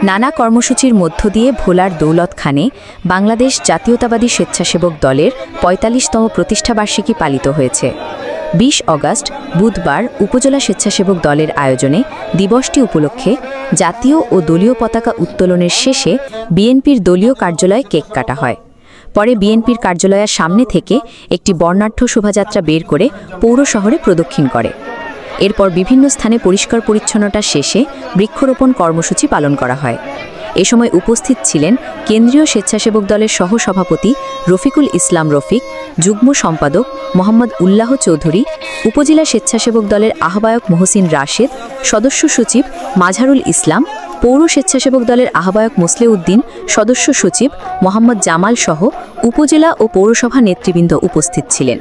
নানা কর্মসূচির মধ্য দিয়ে ভোলার দৌলতখানে বাংলাদেশ জাতীয়তাবাদী স্বেচ্ছাসেবক দলের ৪৫তম প্রতিষ্ঠাবার্ষিকী পালিত হয়েছে। ২০ অগাস্ট বুধবার উপজেলা স্বেচ্ছাসেবক দলের আয়োজনে দিবসটি উপলক্ষে জাতীয় ও দলীয় পতাকা উত্তোলনের শেষে বিএনপির দলীয় কার্যালয়ে কেক কাটা হয়। পরে বিএনপির কার্যালয়ের সামনে থেকে একটি বর্ণাঢ্য শোভাযাত্রা বের করে পৌর শহরে প্রদক্ষিণ করে। এরপর বিভিন্ন স্থানে পরিষ্কার পরিচ্ছন্নতা শেষে বৃক্ষরোপণ কর্মসূচি পালন করা হয়। এ সময় উপস্থিত ছিলেন কেন্দ্রীয় স্বেচ্ছাসেবক দলের সহসভাপতি রফিকুল ইসলাম রফিক, যুগ্ম সম্পাদক মোহাম্মদ উল্লাহ চৌধুরী, উপজেলা স্বেচ্ছাসেবক দলের আহ্বায়ক মহসিন রাশেদ, সদস্য সচিব মাঝারুল ইসলাম, পৌর স্বেচ্ছাসেবক দলের আহ্বায়ক মুসলেউদ্দিন, সদস্য সচিব মোহাম্মদ জামাল সহ উপজেলা ও পৌরসভা নেতৃবৃন্দ উপস্থিত ছিলেন।